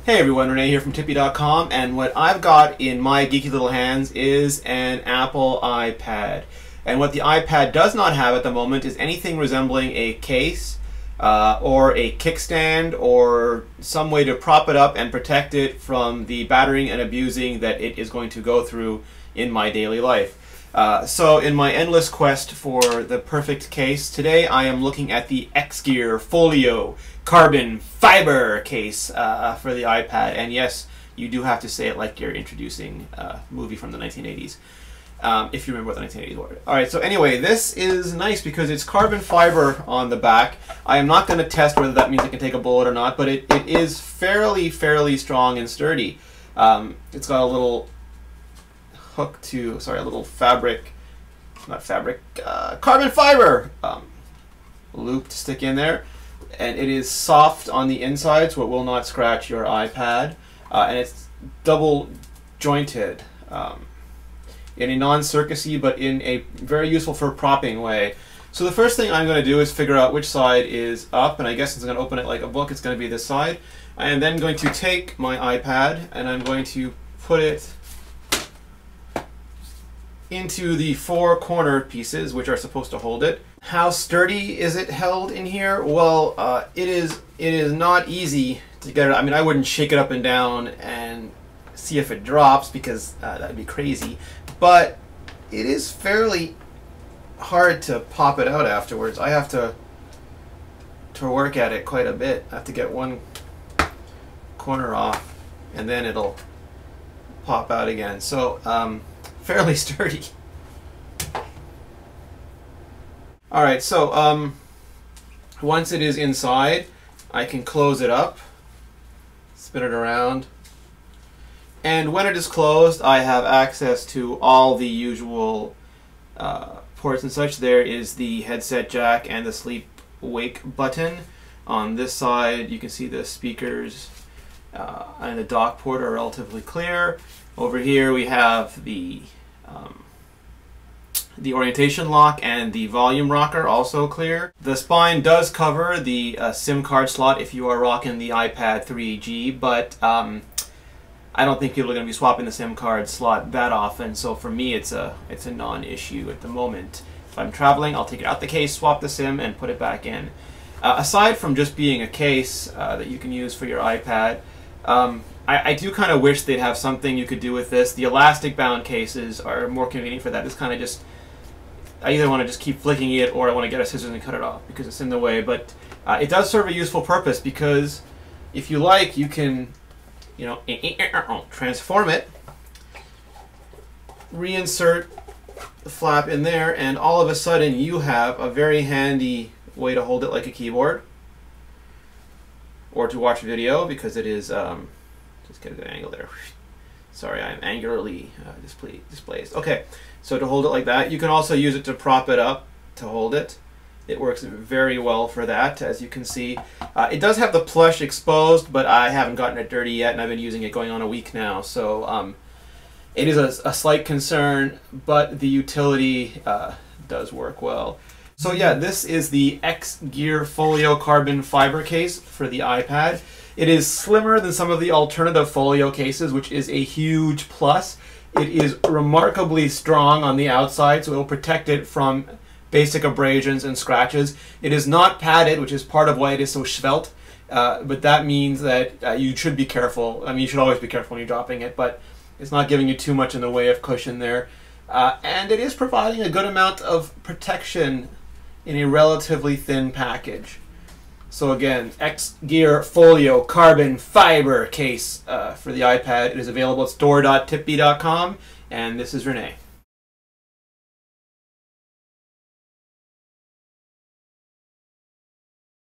Hey everyone, Renee here from Tippy.com, and what I've got in my geeky little hands is an Apple iPad. And what the iPad does not have at the moment is anything resembling a case or a kickstand or some way to prop it up and protect it from the battering and abusing that it is going to go through in my daily life. So in my endless quest for the perfect case, today I am looking at the Xgear Folio carbon fiber case for the iPad. And yes, you do have to say it like you're introducing a movie from the 1980s. If you remember what the 1980s were. Alright, so anyway, this is nice because it's carbon fiber on the back. I am not going to test whether that means it can take a bullet or not, but it is fairly strong and sturdy. It's got a little hook to, sorry, a little fabric, not fabric, carbon fiber loop to stick in there. And it is soft on the inside, so it will not scratch your iPad. And it's double jointed in a non-circusy, but in a very useful for propping way. So the first thing I'm going to do is figure out which side is up, and I guess since I'm going to open it like a book, it's going to be this side. I am then going to take my iPad and I'm going to put it into the four corner pieces which are supposed to hold it. How sturdy is it held in here? Well, it is not easy to get it. I mean, I wouldn't shake it up and down and see if it drops because that'd be crazy. But it is fairly hard to pop it out afterwards. I have to work at it quite a bit. I have to get one corner off and then it'll pop out again. So fairly sturdy. Alright, so once it is inside, I can close it up, spin it around, and when it is closed, I have access to all the usual ports and such. There is the headset jack and the sleep wake button. On this side, you can see the speakers and the dock port are relatively clear. Over here we have the orientation lock and the volume rocker, also clear. The spine does cover the SIM card slot if you are rocking the iPad 3G, but I don't think people are going to be swapping the SIM card slot that often, so for me it's a non-issue at the moment. If I'm traveling, I'll take it out the case, swap the SIM, and put it back in. Aside from just being a case that you can use for your iPad, I do kind of wish they'd have something you could do with this. The elastic bound cases are more convenient for that. It's kind of just, I either want to just keep flicking it or I want to get a scissors and cut it off because it's in the way. But it does serve a useful purpose because if you like, you can, you know, transform it, reinsert the flap in there, and all of a sudden you have a very handy way to hold it like a keyboard or to watch video because it is, just get a good angle there. Sorry, I'm angularly displaced. Okay, so to hold it like that, you can also use it to prop it up to hold it. It works very well for that, as you can see. It does have the plush exposed, but I haven't gotten it dirty yet, and I've been using it going on a week now. So it is a slight concern, but the utility does work well. So yeah, this is the Xgear Folio carbon fiber case for the iPad. It is slimmer than some of the alternative Folio cases, which is a huge plus. It is remarkably strong on the outside, so it will protect it from basic abrasions and scratches. It is not padded, which is part of why it is so svelte, but that means that you should be careful. I mean, you should always be careful when you're dropping it, but it's not giving you too much in the way of cushion there. And it is providing a good amount of protection in a relatively thin package. So again, Xgear Folio carbon fiber case for the iPad. It is available at store.tippy.com, and this is Renee.